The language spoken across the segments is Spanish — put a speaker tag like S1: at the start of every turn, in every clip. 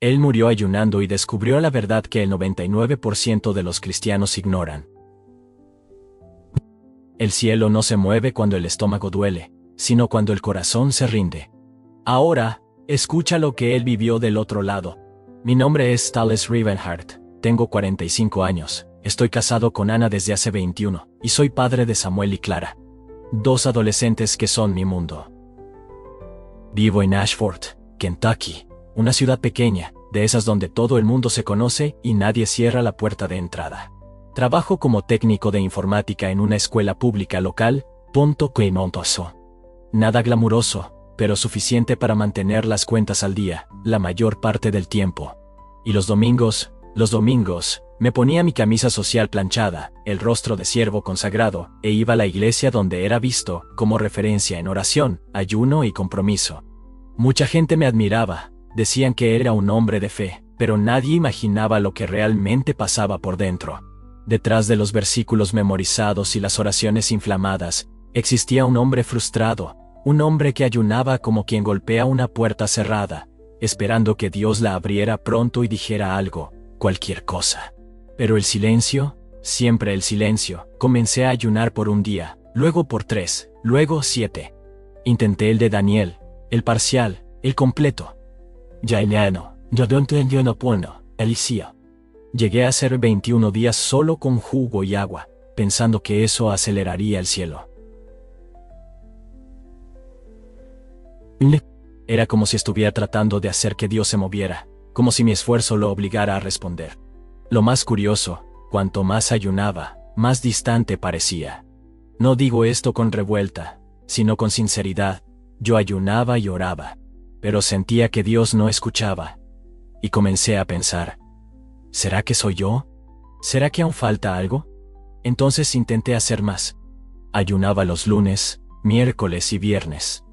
S1: Él murió ayunando y descubrió la verdad que el 99% de los cristianos ignoran. El cielo no se mueve cuando el estómago duele, sino cuando el corazón se rinde. Ahora, escucha lo que él vivió del otro lado. Mi nombre es Thales Rivenhart, tengo 45 años, estoy casado con Ana desde hace 21, y soy padre de Samuel y Clara. 2 adolescentes que son mi mundo. Vivo en Ashford, Kentucky, una ciudad pequeña, de esas donde todo el mundo se conoce y nadie cierra la puerta de entrada. Trabajo como técnico de informática en una escuela pública local, que montoso. Nada glamuroso, pero suficiente para mantener las cuentas al día, la mayor parte del tiempo. Y los domingos, me ponía mi camisa social planchada, el rostro de siervo consagrado, e iba a la iglesia donde era visto como referencia en oración, ayuno y compromiso. Mucha gente me admiraba, decían que era un hombre de fe, pero nadie imaginaba lo que realmente pasaba por dentro. Detrás de los versículos memorizados y las oraciones inflamadas, existía un hombre frustrado, un hombre que ayunaba como quien golpea una puerta cerrada, esperando que Dios la abriera pronto y dijera algo, cualquier cosa. Pero el silencio, siempre el silencio. Comencé a ayunar por un día, luego por 3, luego 7. Intenté el de Daniel, el parcial, el completo. Ya el ano, yo no puedo, Elisía. Llegué a hacer 21 días solo con jugo y agua, pensando que eso aceleraría el cielo. Era como si estuviera tratando de hacer que Dios se moviera, como si mi esfuerzo lo obligara a responder. Lo más curioso, cuanto más ayunaba, más distante parecía. No digo esto con revuelta, sino con sinceridad. Yo ayunaba y oraba, pero sentía que Dios no escuchaba. Y comencé a pensar, ¿será que soy yo? ¿Será que aún falta algo? Entonces intenté hacer más. Ayunaba los lunes, miércoles y viernes.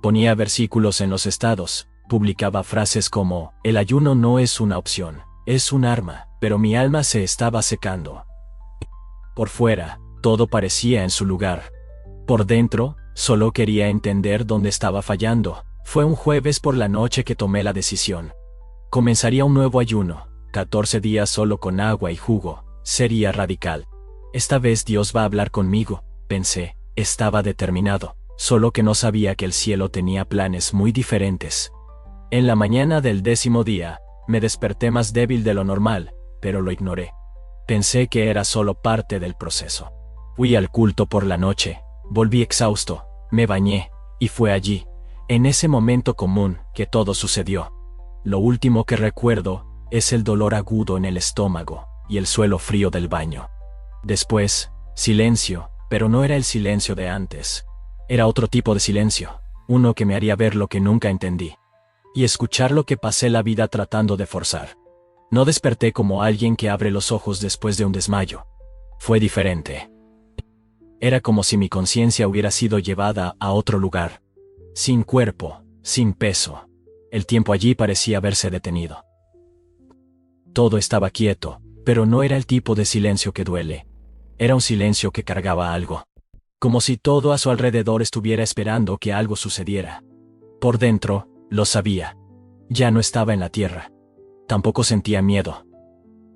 S1: Ponía versículos en los estados, publicaba frases como, el ayuno no es una opción, es un arma, pero mi alma se estaba secando. Por fuera, todo parecía en su lugar. Por dentro, solo quería entender dónde estaba fallando. Fue un jueves por la noche que tomé la decisión. Comenzaría un nuevo ayuno, 14 días solo con agua y jugo, sería radical. Esta vez Dios va a hablar conmigo, pensé, estaba determinado. Solo que no sabía que el cielo tenía planes muy diferentes. En la mañana del 10º día, me desperté más débil de lo normal, pero lo ignoré. Pensé que era solo parte del proceso. Fui al culto por la noche, volví exhausto, me bañé, y fue allí, en ese momento común, que todo sucedió. Lo último que recuerdo es el dolor agudo en el estómago y el suelo frío del baño. Después, silencio, pero no era el silencio de antes. Era otro tipo de silencio, uno que me haría ver lo que nunca entendí. Y escuchar lo que pasé la vida tratando de forzar. No desperté como alguien que abre los ojos después de un desmayo. Fue diferente. Era como si mi conciencia hubiera sido llevada a otro lugar. Sin cuerpo, sin peso. El tiempo allí parecía haberse detenido. Todo estaba quieto, pero no era el tipo de silencio que duele. Era un silencio que cargaba algo. Como si todo a su alrededor estuviera esperando que algo sucediera. Por dentro, lo sabía. Ya no estaba en la tierra. Tampoco sentía miedo.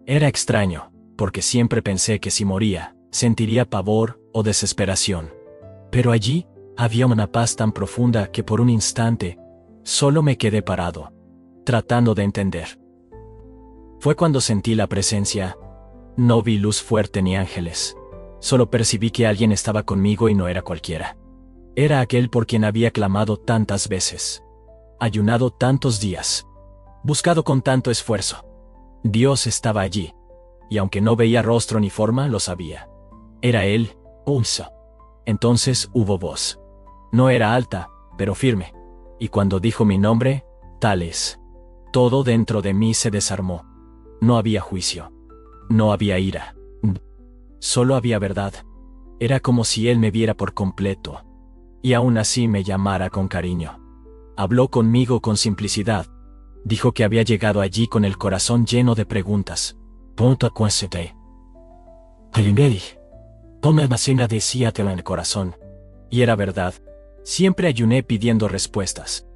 S1: Era extraño, porque siempre pensé que si moría, sentiría pavor o desesperación. Pero allí, había una paz tan profunda que por un instante, solo me quedé parado, tratando de entender. Fue cuando sentí la presencia. No vi luz fuerte ni ángeles. Solo percibí que alguien estaba conmigo y no era cualquiera. Era aquel por quien había clamado tantas veces. Ayunado tantos días. Buscado con tanto esfuerzo. Dios estaba allí. Y aunque no veía rostro ni forma, lo sabía. Era Él, Unsa. Entonces hubo voz. No era alta, pero firme. Y cuando dijo mi nombre, Thales, todo dentro de mí se desarmó. No había juicio. No había ira. Solo había verdad. Era como si Él me viera por completo. Y aún así me llamara con cariño. Habló conmigo con simplicidad. Dijo que había llegado allí con el corazón lleno de preguntas. Ponta cuénsete. Alimeri. Tome almacena decíatelo en el corazón. Y era verdad. Siempre ayuné pidiendo respuestas.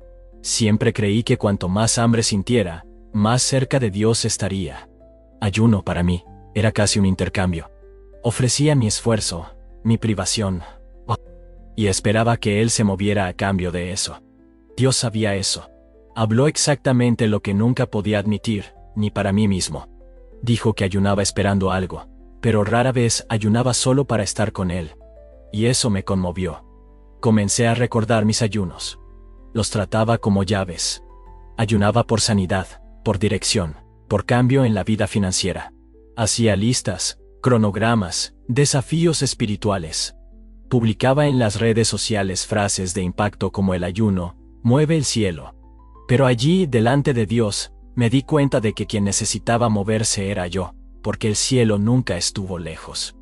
S1: Siempre creí que cuanto más hambre sintiera, más cerca de Dios estaría. Ayuno para mí era casi un intercambio. Ofrecía mi esfuerzo, mi privación, y esperaba que Él se moviera a cambio de eso. Dios sabía eso. Habló exactamente lo que nunca podía admitir, ni para mí mismo. Dijo que ayunaba esperando algo, pero rara vez ayunaba solo para estar con Él. Y eso me conmovió. Comencé a recordar mis ayunos. Los trataba como llaves. Ayunaba por sanidad, por dirección, por cambio en la vida financiera. Hacía listas, cronogramas, desafíos espirituales. Publicaba en las redes sociales frases de impacto como el ayuno mueve el cielo. Pero allí, delante de Dios, me di cuenta de que quien necesitaba moverse era yo, porque el cielo nunca estuvo lejos.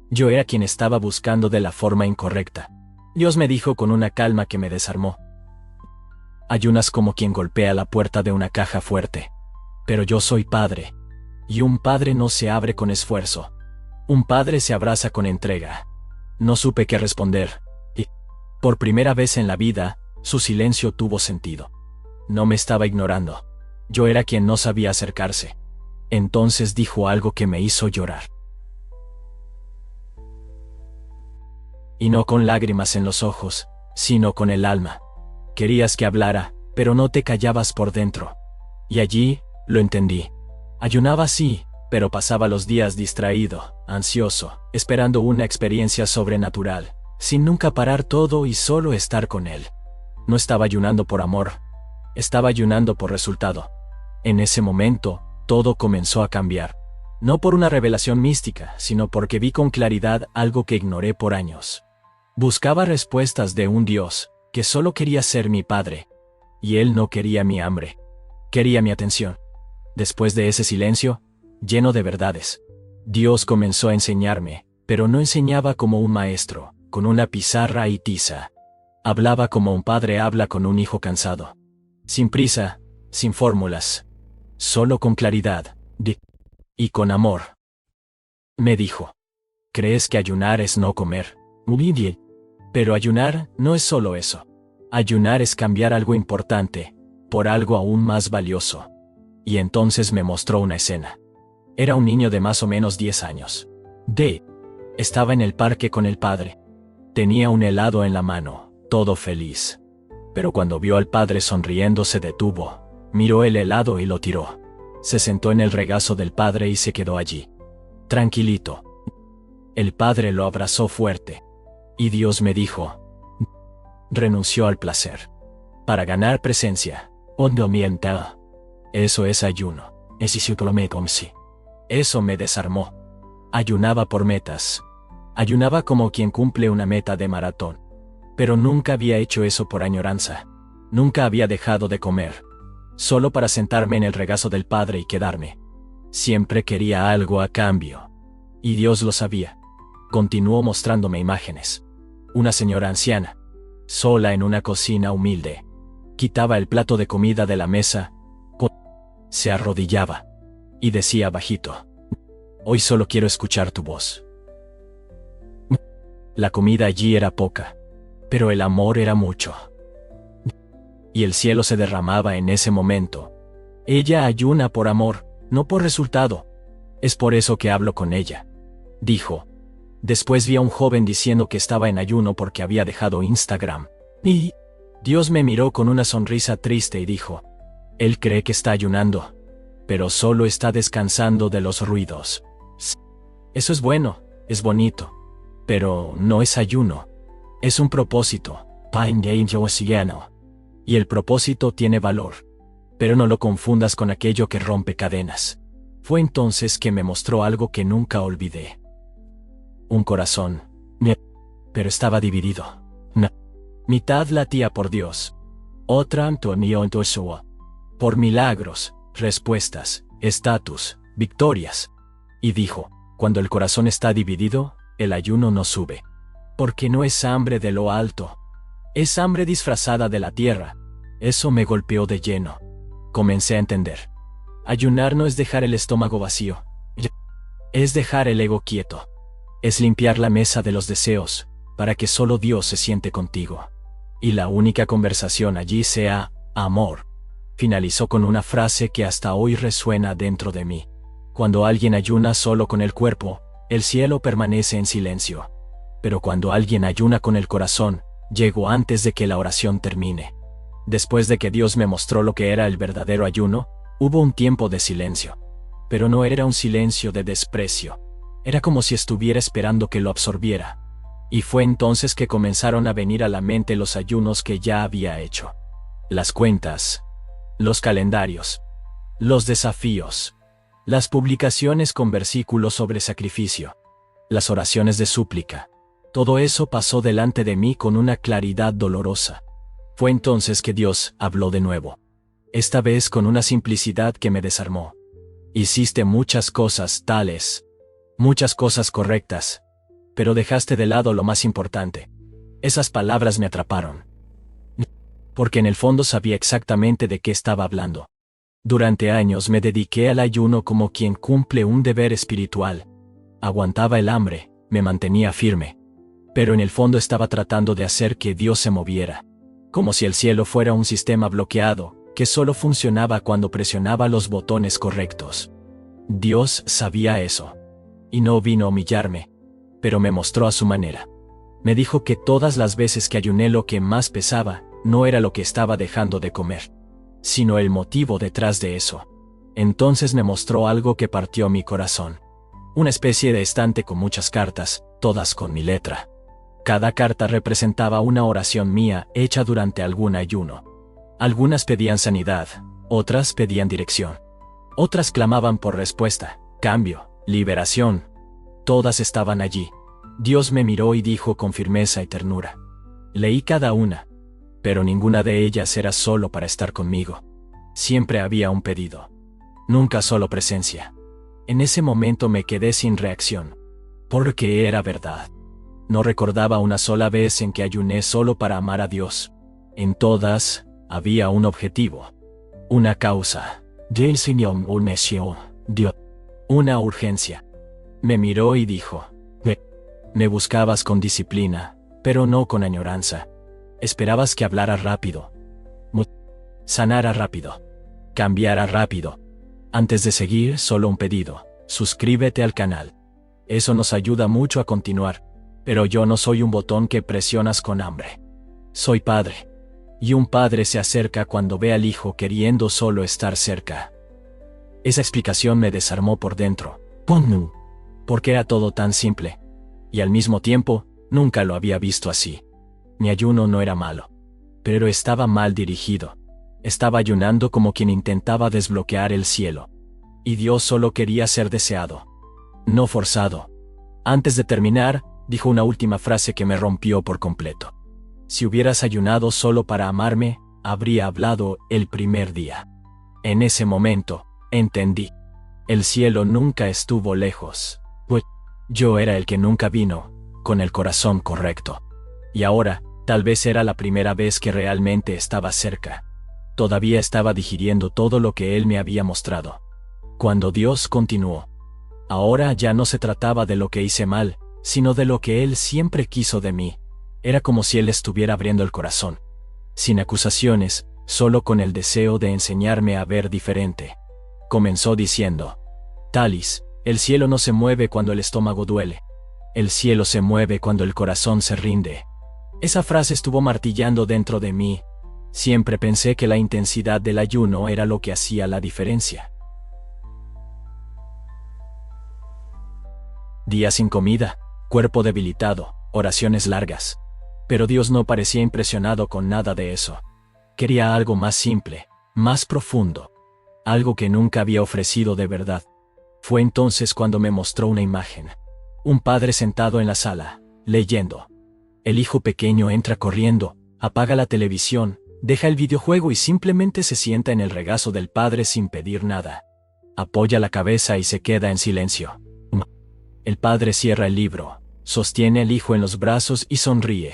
S1: Yo era quien estaba buscando de la forma incorrecta. Dios me dijo con una calma que me desarmó: ayunas como quien golpea la puerta de una caja fuerte. Pero yo soy padre. Y un padre no se abre con esfuerzo. Un padre se abraza con entrega. No supe qué responder. Y, por primera vez en la vida, su silencio tuvo sentido. No me estaba ignorando. Yo era quien no sabía acercarse. Entonces dijo algo que me hizo llorar. Y no con lágrimas en los ojos, sino con el alma. Querías que hablara, pero no te callabas por dentro. Y allí, lo entendí. Ayunaba sí, pero pasaba los días distraído, ansioso, esperando una experiencia sobrenatural, sin nunca parar todo y solo estar con Él. No estaba ayunando por amor, estaba ayunando por resultado. En ese momento, todo comenzó a cambiar. No por una revelación mística, sino porque vi con claridad algo que ignoré por años. Buscaba respuestas de un Dios que solo quería ser mi padre. Y Él no quería mi hambre. Quería mi atención. Después de ese silencio, lleno de verdades, Dios comenzó a enseñarme, pero no enseñaba como un maestro, con una pizarra y tiza. Hablaba como un padre habla con un hijo cansado. Sin prisa, sin fórmulas. Solo con claridad. Y con amor. Me dijo: ¿crees que ayunar es no comer? Muy bien. Pero ayunar no es solo eso. Ayunar es cambiar algo importante, por algo aún más valioso. Y entonces me mostró una escena. Era un niño de más o menos 10 años. Estaba en el parque con el padre. Tenía un helado en la mano, todo feliz. Pero cuando vio al padre sonriendo se detuvo, miró el helado y lo tiró. Se sentó en el regazo del padre y se quedó allí. Tranquilito. El padre lo abrazó fuerte. Y Dios me dijo: renunció al placer. Para ganar presencia. Eso es ayuno. Eso me desarmó. Ayunaba por metas. Ayunaba como quien cumple una meta de maratón. Pero nunca había hecho eso por añoranza. Nunca había dejado de comer. Solo para sentarme en el regazo del padre y quedarme. Siempre quería algo a cambio. Y Dios lo sabía. Continuó mostrándome imágenes. Una señora anciana, sola en una cocina humilde. Quitaba el plato de comida de la mesa. Se arrodillaba. Y decía bajito: hoy solo quiero escuchar tu voz. La comida allí era poca, pero el amor era mucho. Y el cielo se derramaba en ese momento. Ella ayuna por amor, no por resultado. Es por eso que hablo con ella, dijo. Después vi a un joven diciendo que estaba en ayuno porque había dejado Instagram. Y Dios me miró con una sonrisa triste y dijo: él cree que está ayunando, pero solo está descansando de los ruidos. Eso es bueno, es bonito, pero no es ayuno. Es un propósito. Y el propósito tiene valor. Pero no lo confundas con aquello que rompe cadenas. Fue entonces que me mostró algo que nunca olvidé. Un corazón. Pero estaba dividido. Mitad latía por Dios. Otra por milagros, respuestas, estatus, victorias. Y dijo: cuando el corazón está dividido, el ayuno no sube. Porque no es hambre de lo alto. Es hambre disfrazada de la tierra. Eso me golpeó de lleno. Comencé a entender. Ayunar no es dejar el estómago vacío. Es dejar el ego quieto. Es limpiar la mesa de los deseos, para que solo Dios se siente contigo. Y la única conversación allí sea: Amor. Finalizó con una frase que hasta hoy resuena dentro de mí. Cuando alguien ayuna solo con el cuerpo, el cielo permanece en silencio. Pero cuando alguien ayuna con el corazón, llego antes de que la oración termine. Después de que Dios me mostró lo que era el verdadero ayuno, hubo un tiempo de silencio. Pero no era un silencio de desprecio. Era como si estuviera esperando que lo absorbiera. Y fue entonces que comenzaron a venir a la mente los ayunos que ya había hecho. Las cuentas, los calendarios, los desafíos, las publicaciones con versículos sobre sacrificio, las oraciones de súplica. Todo eso pasó delante de mí con una claridad dolorosa. Fue entonces que Dios habló de nuevo. Esta vez con una simplicidad que me desarmó. Hiciste muchas cosas tales, muchas cosas correctas, pero dejaste de lado lo más importante. Esas palabras me atraparon. Porque en el fondo sabía exactamente de qué estaba hablando. Durante años me dediqué al ayuno como quien cumple un deber espiritual. Aguantaba el hambre, me mantenía firme. Pero en el fondo estaba tratando de hacer que Dios se moviera. Como si el cielo fuera un sistema bloqueado, que solo funcionaba cuando presionaba los botones correctos. Dios sabía eso. Y no vino a humillarme, pero me mostró a su manera. Me dijo que todas las veces que ayuné lo que más pesaba, no era lo que estaba dejando de comer, sino el motivo detrás de eso. Entonces me mostró algo que partió mi corazón. Una especie de estante con muchas cartas, todas con mi letra. Cada carta representaba una oración mía hecha durante algún ayuno. Algunas pedían sanidad, otras pedían dirección. Otras clamaban por respuesta, cambio, liberación. Todas estaban allí. Dios me miró y dijo con firmeza y ternura. Leí cada una, pero ninguna de ellas era solo para estar conmigo. Siempre había un pedido. Nunca solo presencia. En ese momento me quedé sin reacción. Porque era verdad. No recordaba una sola vez en que ayuné solo para amar a Dios. En todas, había un objetivo. Una causa. Dios. Una urgencia. Me miró y dijo. Me buscabas con disciplina, pero no con añoranza. Esperabas que hablara rápido. Sanara rápido. Cambiara rápido. Antes de seguir, solo un pedido. Suscríbete al canal. Eso nos ayuda mucho a continuar. Pero yo no soy un botón que presionas con hambre. Soy padre. Y un padre se acerca cuando ve al hijo queriendo solo estar cerca. Esa explicación me desarmó por dentro. Porque era todo tan simple. Y al mismo tiempo, nunca lo había visto así. Mi ayuno no era malo. Pero estaba mal dirigido. Estaba ayunando como quien intentaba desbloquear el cielo. Y Dios solo quería ser deseado. No forzado. Antes de terminar, dijo una última frase que me rompió por completo. Si hubieras ayunado solo para amarme, habría hablado el primer día. En ese momento, entendí. El cielo nunca estuvo lejos. Pues yo era el que nunca vino, con el corazón correcto. Y ahora, tal vez era la primera vez que realmente estaba cerca. Todavía estaba digiriendo todo lo que Él me había mostrado. Cuando Dios continuó. Ahora ya no se trataba de lo que hice mal, sino de lo que Él siempre quiso de mí. Era como si Él estuviera abriendo el corazón. Sin acusaciones, solo con el deseo de enseñarme a ver diferente. Comenzó diciendo: Talis, el cielo no se mueve cuando el estómago duele. El cielo se mueve cuando el corazón se rinde. Esa frase estuvo martillando dentro de mí. Siempre pensé que la intensidad del ayuno era lo que hacía la diferencia. Días sin comida, cuerpo debilitado, oraciones largas. Pero Dios no parecía impresionado con nada de eso. Quería algo más simple, más profundo. Algo que nunca había ofrecido de verdad. Fue entonces cuando me mostró una imagen. Un padre sentado en la sala, leyendo. El hijo pequeño entra corriendo, apaga la televisión, deja el videojuego y simplemente se sienta en el regazo del padre sin pedir nada. Apoya la cabeza y se queda en silencio. El padre cierra el libro, sostiene al hijo en los brazos y sonríe.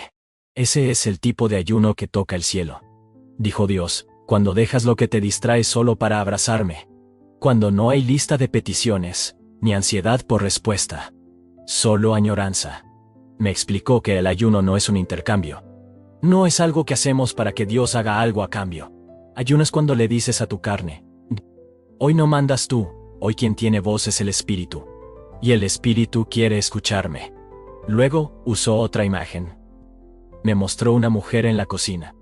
S1: Ese es el tipo de ayuno que toca el cielo. Dijo Dios, cuando dejas lo que te distrae solo para abrazarme. Cuando no hay lista de peticiones, ni ansiedad por respuesta. Solo añoranza. Me explicó que el ayuno no es un intercambio. No es algo que hacemos para que Dios haga algo a cambio. Ayunas cuando le dices a tu carne: hoy no mandas tú, hoy quien tiene voz es el Espíritu. Y el Espíritu quiere escucharme. Luego, usó otra imagen. Me mostró una mujer en la cocina.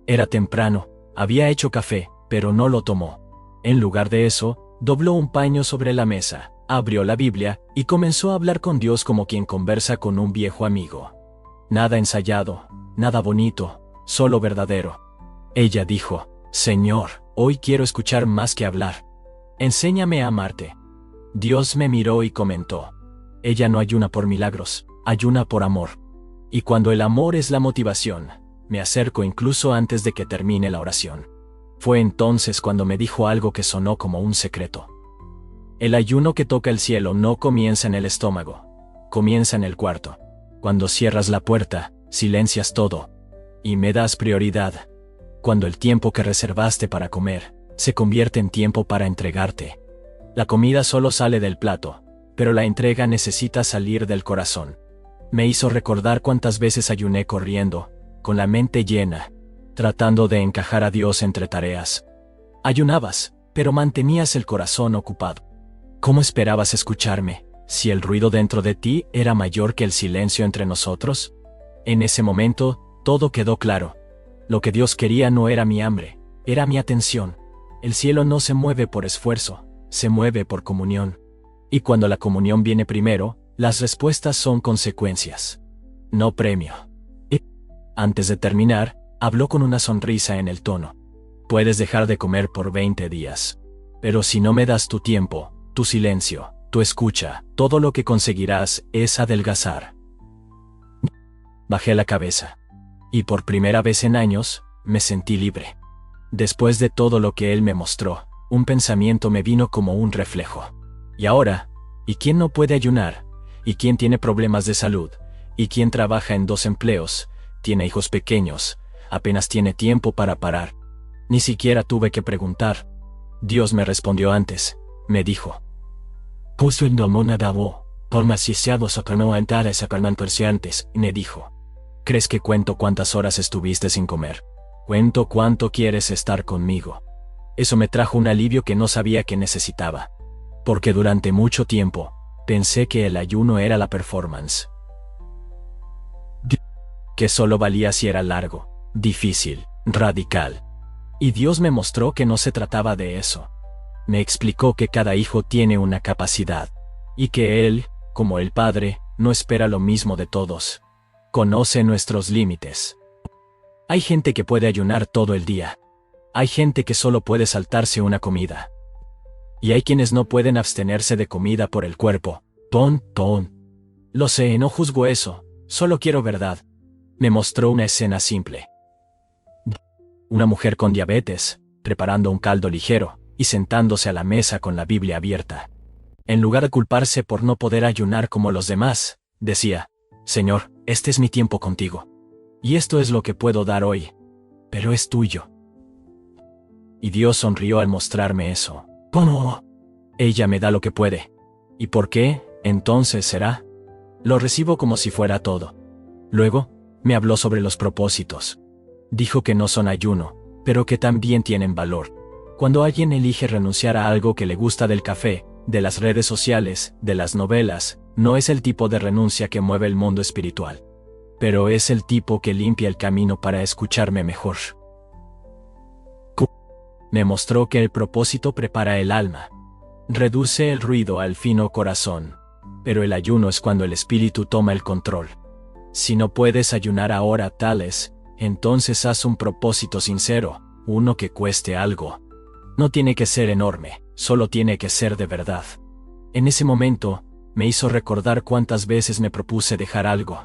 S1: Era temprano, había hecho café, pero no lo tomó. En lugar de eso, dobló un paño sobre la mesa, abrió la Biblia y comenzó a hablar con Dios como quien conversa con un viejo amigo. Nada ensayado, nada bonito, solo verdadero. Ella dijo: Señor, hoy quiero escuchar más que hablar. Enséñame a amarte. Dios me miró y comentó: ella no ayuna por milagros, ayuna por amor. Y cuando el amor es la motivación, me acerco incluso antes de que termine la oración. Fue entonces cuando me dijo algo que sonó como un secreto. El ayuno que toca el cielo no comienza en el estómago, comienza en el cuarto. Cuando cierras la puerta, silencias todo. Y me das prioridad. Cuando el tiempo que reservaste para comer, se convierte en tiempo para entregarte. La comida solo sale del plato, pero la entrega necesita salir del corazón. Me hizo recordar cuántas veces ayuné corriendo, con la mente llena, tratando de encajar a Dios entre tareas. Ayunabas, pero mantenías el corazón ocupado. ¿Cómo esperabas escucharme, si el ruido dentro de ti era mayor que el silencio entre nosotros? En ese momento, todo quedó claro. Lo que Dios quería no era mi hambre, era mi atención. El cielo no se mueve por esfuerzo, se mueve por comunión. Y cuando la comunión viene primero, las respuestas son consecuencias, no premio. Y, antes de terminar, habló con una sonrisa en el tono. Puedes dejar de comer por 20 días. Pero si no me das tu tiempo, tu silencio, tu escucha, todo lo que conseguirás es adelgazar. Bajé la cabeza. Y por primera vez en años, me sentí libre. Después de todo lo que él me mostró, un pensamiento me vino como un reflejo. Y ahora, ¿y quién no puede ayunar? ¿Y quién tiene problemas de salud? ¿Y quién trabaja en 2 empleos? Tiene hijos pequeños, apenas tiene tiempo para parar. Ni siquiera tuve que preguntar. Dios me respondió antes, me dijo: puso el nombre de vos, por maciciados a sacarman perciantes, y me dijo: ¿crees que cuento cuántas horas estuviste sin comer? Cuento cuánto quieres estar conmigo. Eso me trajo un alivio que no sabía que necesitaba. Porque durante mucho tiempo, pensé que el ayuno era la performance. Que solo valía si era largo, difícil, radical. Y Dios me mostró que no se trataba de eso. Me explicó que cada hijo tiene una capacidad. Y que Él, como el Padre, no espera lo mismo de todos. Conoce nuestros límites. Hay gente que puede ayunar todo el día. Hay gente que solo puede saltarse una comida. Y hay quienes no pueden abstenerse de comida por el cuerpo. Ton. Lo sé, no juzgo eso, solo quiero verdad. Me mostró una escena simple. Una mujer con diabetes, preparando un caldo ligero, y sentándose a la mesa con la Biblia abierta. En lugar de culparse por no poder ayunar como los demás, decía: Señor, este es mi tiempo contigo. Y esto es lo que puedo dar hoy. Pero es tuyo. Y Dios sonrió al mostrarme eso. ¿Cómo? Ella me da lo que puede. ¿Y por qué, entonces, será? Lo recibo como si fuera todo. Luego, me habló sobre los propósitos. Dijo que no son ayuno, pero que también tienen valor. Cuando alguien elige renunciar a algo que le gusta del café, de las redes sociales, de las novelas, no es el tipo de renuncia que mueve el mundo espiritual. Pero es el tipo que limpia el camino para escucharme mejor. Me mostró que el propósito prepara el alma. Reduce el ruido al fino corazón. Pero el ayuno es cuando el espíritu toma el control. Si no puedes ayunar ahora tales, entonces haz un propósito sincero, uno que cueste algo. No tiene que ser enorme, solo tiene que ser de verdad. En ese momento, me hizo recordar cuántas veces me propuse dejar algo.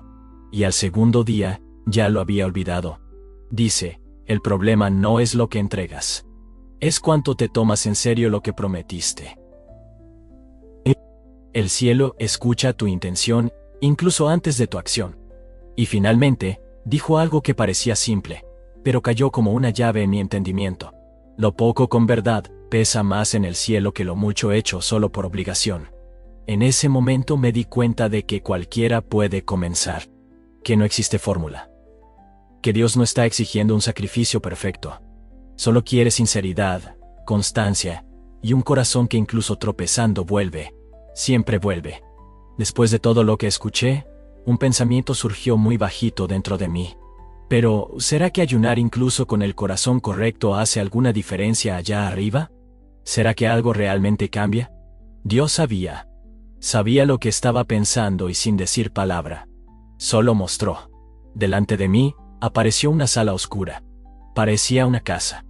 S1: Y al segundo día, ya lo había olvidado. Dice, el problema no es lo que entregas. Es cuánto te tomas en serio lo que prometiste. El cielo escucha tu intención, incluso antes de tu acción. Y finalmente, dijo algo que parecía simple, pero cayó como una llave en mi entendimiento. Lo poco con verdad pesa más en el cielo que lo mucho hecho solo por obligación. En ese momento me di cuenta de que cualquiera puede comenzar. Que no existe fórmula. Que Dios no está exigiendo un sacrificio perfecto. Solo quiere sinceridad, constancia, y un corazón que incluso tropezando vuelve, siempre vuelve. Después de todo lo que escuché, un pensamiento surgió muy bajito dentro de mí. Pero, ¿será que ayunar incluso con el corazón correcto hace alguna diferencia allá arriba? ¿Será que algo realmente cambia? Dios sabía. Sabía lo que estaba pensando y sin decir palabra. Solo mostró. Delante de mí, apareció una sala oscura. Parecía una casa.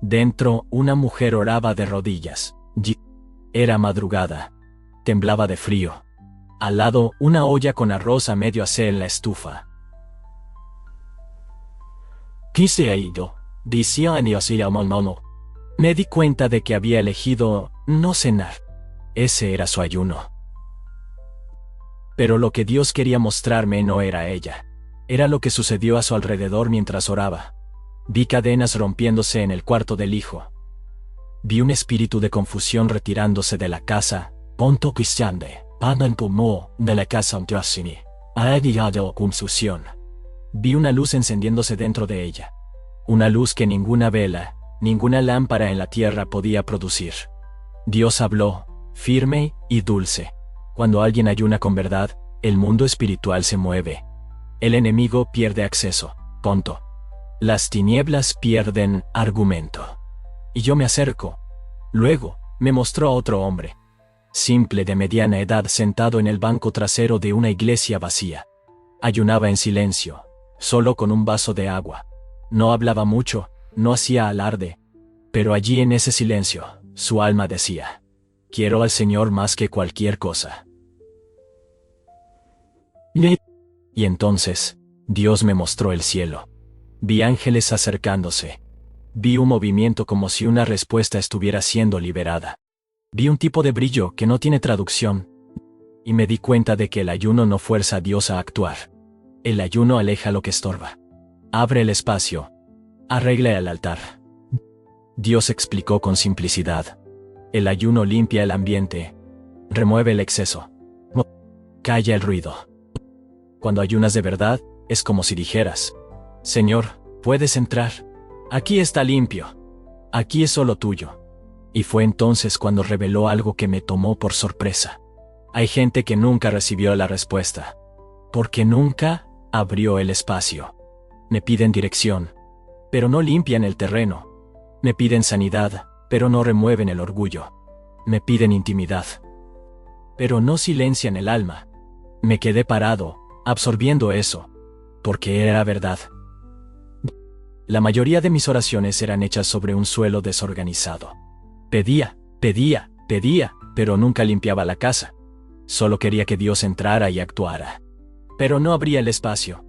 S1: Dentro, una mujer oraba de rodillas. Era madrugada. Temblaba de frío. Al lado, una olla con arroz a medio hacer en la estufa. ¿Qué se ha ido? Decía mono. Me di cuenta de que había elegido no cenar. Ese era su ayuno. Pero lo que Dios quería mostrarme no era ella. Era lo que sucedió a su alrededor mientras oraba. Vi cadenas rompiéndose en el cuarto del hijo. Vi un espíritu de confusión retirándose de la casa. Ponto cristiande, panan pomo, de la casa antiasini. Ha llegado confusión. Vi una luz encendiéndose dentro de ella. Una luz que ninguna vela, ninguna lámpara en la tierra podía producir. Dios habló, firme y dulce. Cuando alguien ayuna con verdad, el mundo espiritual se mueve. El enemigo pierde acceso. Punto. Las tinieblas pierden argumento. Y yo me acerco. Luego, me mostró a otro hombre. Simple de mediana edad sentado en el banco trasero de una iglesia vacía. Ayunaba en silencio, solo con un vaso de agua. No hablaba mucho, no hacía alarde. Pero allí en ese silencio, su alma decía: quiero al Señor más que cualquier cosa. Y entonces, Dios me mostró el cielo. Vi ángeles acercándose. Vi un movimiento como si una respuesta estuviera siendo liberada. Vi un tipo de brillo que no tiene traducción. Y me di cuenta de que el ayuno no fuerza a Dios a actuar. El ayuno aleja lo que estorba. Abre el espacio. Arregla el altar. Dios explicó con simplicidad. El ayuno limpia el ambiente. Remueve el exceso. Calla el ruido. Cuando ayunas de verdad, es como si dijeras: Señor, puedes entrar. Aquí está limpio. Aquí es solo tuyo. Y fue entonces cuando reveló algo que me tomó por sorpresa. Hay gente que nunca recibió la respuesta. Porque nunca abrió el espacio. Me piden dirección, pero no limpian el terreno. Me piden sanidad, pero no remueven el orgullo. Me piden intimidad, pero no silencian el alma. Me quedé parado, absorbiendo eso, porque era verdad. La mayoría de mis oraciones eran hechas sobre un suelo desorganizado. Pedía, pero nunca limpiaba la casa. Solo quería que Dios entrara y actuara. Pero no abría el espacio.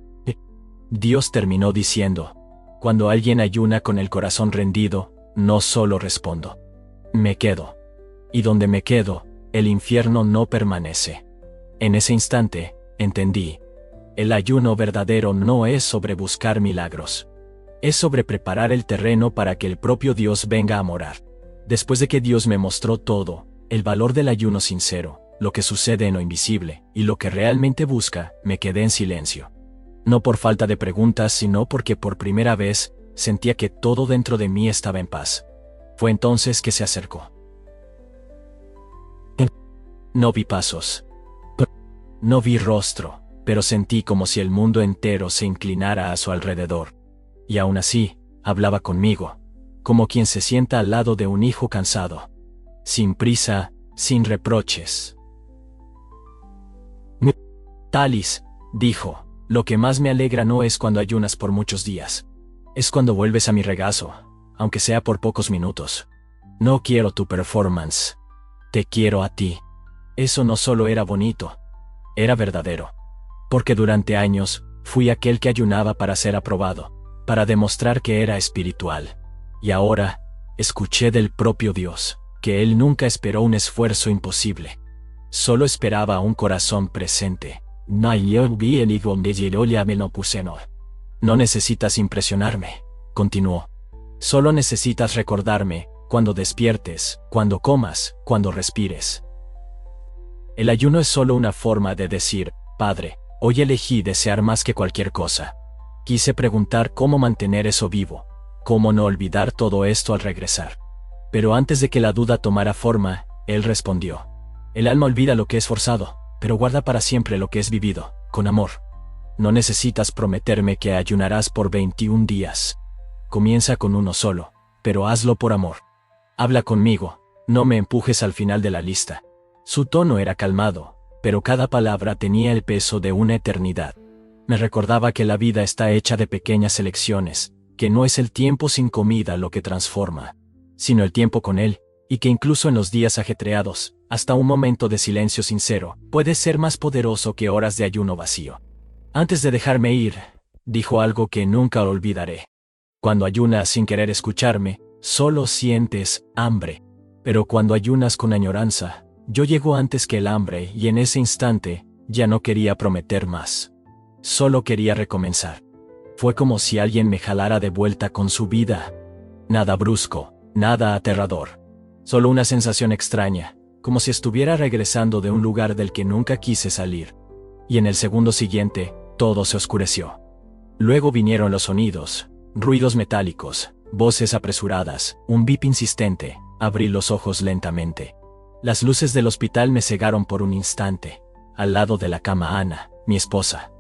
S1: Dios terminó diciendo: cuando alguien ayuna con el corazón rendido, no solo respondo, me quedo. Y donde me quedo, el infierno no permanece. En ese instante, entendí. El ayuno verdadero no es sobre buscar milagros. Es sobre preparar el terreno para que el propio Dios venga a morar. Después de que Dios me mostró todo, el valor del ayuno sincero, lo que sucede en lo invisible, y lo que realmente busca, me quedé en silencio. No por falta de preguntas, sino porque por primera vez, sentía que todo dentro de mí estaba en paz. Fue entonces que se acercó. No vi pasos. No vi rostro, pero sentí como si el mundo entero se inclinara a su alrededor. Y aún así, hablaba conmigo, como quien se sienta al lado de un hijo cansado. Sin prisa, sin reproches. Talis, dijo, lo que más me alegra no es cuando ayunas por muchos días. Es cuando vuelves a mi regazo, aunque sea por pocos minutos. No quiero tu performance. Te quiero a ti. Eso no solo era bonito, era verdadero. Porque durante años, fui aquel que ayunaba para ser aprobado, para demostrar que era espiritual. Y ahora, escuché del propio Dios, que Él nunca esperó un esfuerzo imposible. Solo esperaba un corazón presente. No necesitas impresionarme, continuó. Solo necesitas recordarme, cuando despiertes, cuando comas, cuando respires. El ayuno es solo una forma de decir: Padre, hoy elegí desear más que cualquier cosa. Quise preguntar cómo mantener eso vivo. ¿Cómo no olvidar todo esto al regresar? Pero antes de que la duda tomara forma, él respondió: el alma olvida lo que es forzado, pero guarda para siempre lo que es vivido, con amor. No necesitas prometerme que ayunarás por 21 días. Comienza con uno solo, pero hazlo por amor. Habla conmigo, no me empujes al final de la lista. Su tono era calmado, pero cada palabra tenía el peso de una eternidad. Me recordaba que la vida está hecha de pequeñas elecciones, que no es el tiempo sin comida lo que transforma, sino el tiempo con él, y que incluso en los días ajetreados, hasta un momento de silencio sincero puede ser más poderoso que horas de ayuno vacío. Antes de dejarme ir, dijo algo que nunca olvidaré. Cuando ayunas sin querer escucharme, solo sientes hambre. Pero cuando ayunas con añoranza, yo llego antes que el hambre y en ese instante, ya no quería prometer más. Solo quería recomenzar. Fue como si alguien me jalara de vuelta con su vida. Nada brusco, nada aterrador. Solo una sensación extraña, como si estuviera regresando de un lugar del que nunca quise salir. Y en el segundo siguiente, todo se oscureció. Luego vinieron los sonidos, ruidos metálicos, voces apresuradas, un bip insistente. Abrí los ojos lentamente. Las luces del hospital me cegaron por un instante. Al lado de la cama Ana, mi esposa.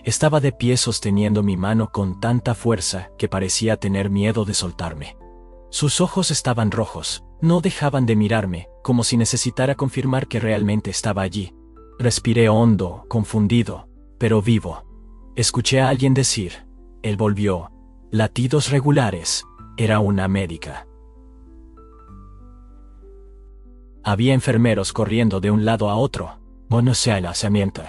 S1: Estaba de pie sosteniendo mi mano con tanta fuerza que parecía tener miedo de soltarme. Sus ojos estaban rojos, no dejaban de mirarme, como si necesitara confirmar que realmente estaba allí. Respiré hondo, confundido, pero vivo. Escuché a alguien decir: él volvió. Latidos regulares. Era una médica. Había enfermeros corriendo de un lado a otro. Bueno sea el nacimiento.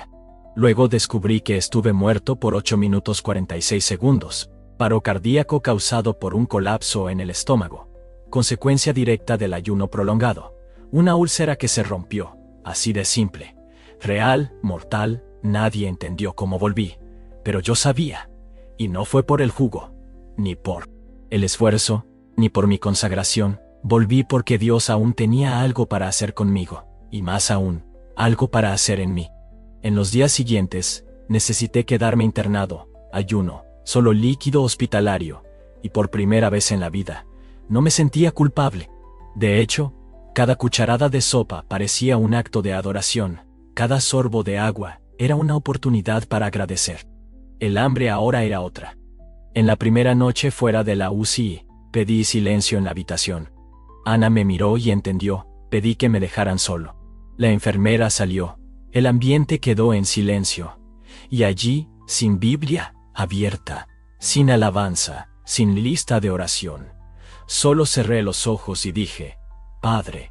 S1: Luego descubrí que estuve muerto por 8 minutos 46 segundos. Paro cardíaco causado por un colapso en el estómago. Consecuencia directa del ayuno prolongado. Una úlcera que se rompió. Así de simple. Real, mortal, nadie entendió cómo volví. Pero yo sabía. Y no fue por el jugo. Ni por el esfuerzo. Ni por mi consagración. Volví porque Dios aún tenía algo para hacer conmigo, y más aún, algo para hacer en mí. En los días siguientes, necesité quedarme internado, ayuno, solo líquido hospitalario, y por primera vez en la vida, no me sentía culpable. De hecho, cada cucharada de sopa parecía un acto de adoración, cada sorbo de agua era una oportunidad para agradecer. El hambre ahora era otra. En la primera noche fuera de la UCI, pedí silencio en la habitación. Ana me miró y entendió, pedí que me dejaran solo. La enfermera salió, el ambiente quedó en silencio. Y allí, sin Biblia abierta, sin alabanza, sin lista de oración, solo cerré los ojos y dije: Padre,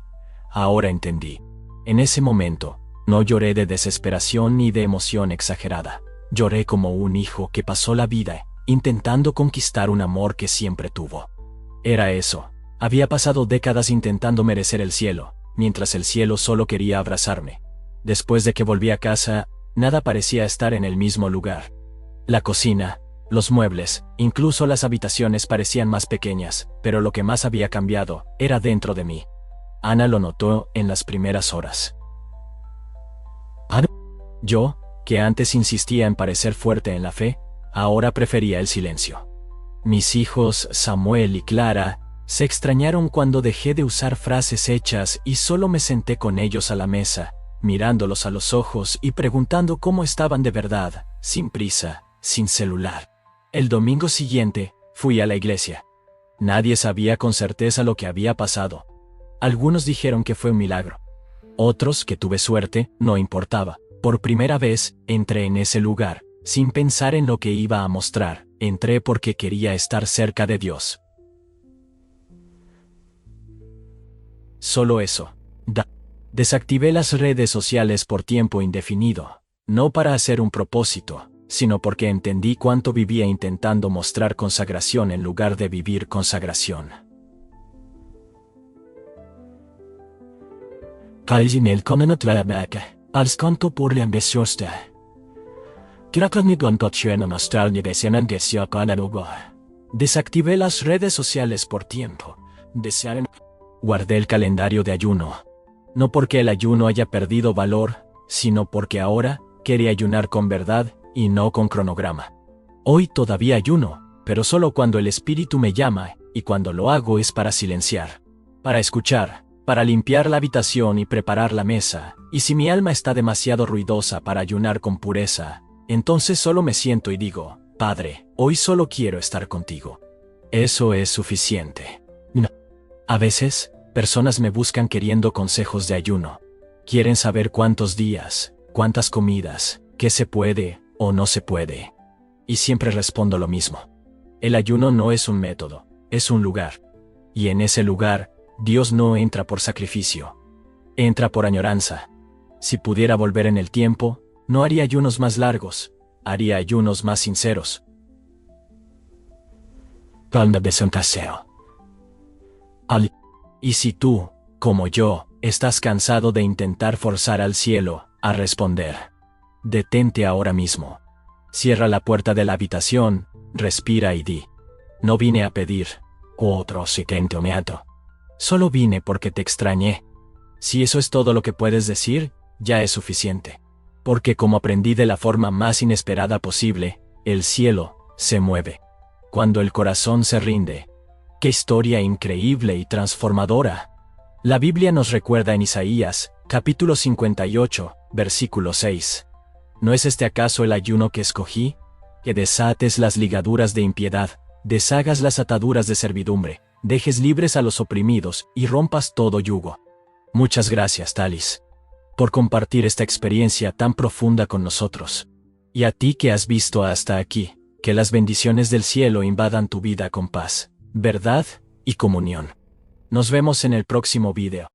S1: ahora entendí. En ese momento, no lloré de desesperación ni de emoción exagerada. Lloré como un hijo que pasó la vida intentando conquistar un amor que siempre tuvo. Era eso. Había pasado décadas intentando merecer el cielo, mientras el cielo solo quería abrazarme. Después de que volví a casa, nada parecía estar en el mismo lugar. La cocina, los muebles, incluso las habitaciones parecían más pequeñas, pero lo que más había cambiado era dentro de mí. Ana lo notó en las primeras horas. Yo, que antes insistía en parecer fuerte en la fe, ahora prefería el silencio. Mis hijos, Samuel y Clara, se extrañaron cuando dejé de usar frases hechas y solo me senté con ellos a la mesa, mirándolos a los ojos y preguntando cómo estaban de verdad, sin prisa, sin celular. El domingo siguiente, fui a la iglesia. Nadie sabía con certeza lo que había pasado. Algunos dijeron que fue un milagro. Otros, que tuve suerte, no importaba. Por primera vez, entré en ese lugar, sin pensar en lo que iba a mostrar. Entré porque quería estar cerca de Dios. Solo eso. Desactivé las redes sociales por tiempo indefinido, no para hacer un propósito, sino porque entendí cuánto vivía intentando mostrar consagración en lugar de vivir consagración. Desactivé las redes sociales por tiempo. Guardé el calendario de ayuno. No porque el ayuno haya perdido valor, sino porque ahora quería ayunar con verdad y no con cronograma. Hoy todavía ayuno, pero solo cuando el Espíritu me llama, y cuando lo hago es para silenciar, para escuchar, para limpiar la habitación y preparar la mesa, y si mi alma está demasiado ruidosa para ayunar con pureza, entonces solo me siento y digo, Padre, hoy solo quiero estar contigo. Eso es suficiente. No. A veces, personas me buscan queriendo consejos de ayuno. Quieren saber cuántos días, cuántas comidas, qué se puede o no se puede. Y siempre respondo lo mismo. El ayuno no es un método, es un lugar. Y en ese lugar, Dios no entra por sacrificio. Entra por añoranza. Si pudiera volver en el tiempo, no haría ayunos más largos, haría ayunos más sinceros. Y si tú, como yo, estás cansado de intentar forzar al cielo a responder, detente ahora mismo. Cierra la puerta de la habitación, respira y di: no vine a pedir otro siguiente meato. Solo vine porque te extrañé. Si eso es todo lo que puedes decir, ya es suficiente. Porque como aprendí de la forma más inesperada posible, el cielo se mueve cuando el corazón se rinde. ¡Qué historia increíble y transformadora! La Biblia nos recuerda en Isaías, capítulo 58, versículo 6. ¿No es este acaso el ayuno que escogí? Que desates las ligaduras de impiedad, deshagas las ataduras de servidumbre, dejes libres a los oprimidos y rompas todo yugo. Muchas gracias, Talis, por compartir esta experiencia tan profunda con nosotros. Y a ti que has visto hasta aquí, que las bendiciones del cielo invadan tu vida con paz, verdad y comunión. Nos vemos en el próximo video.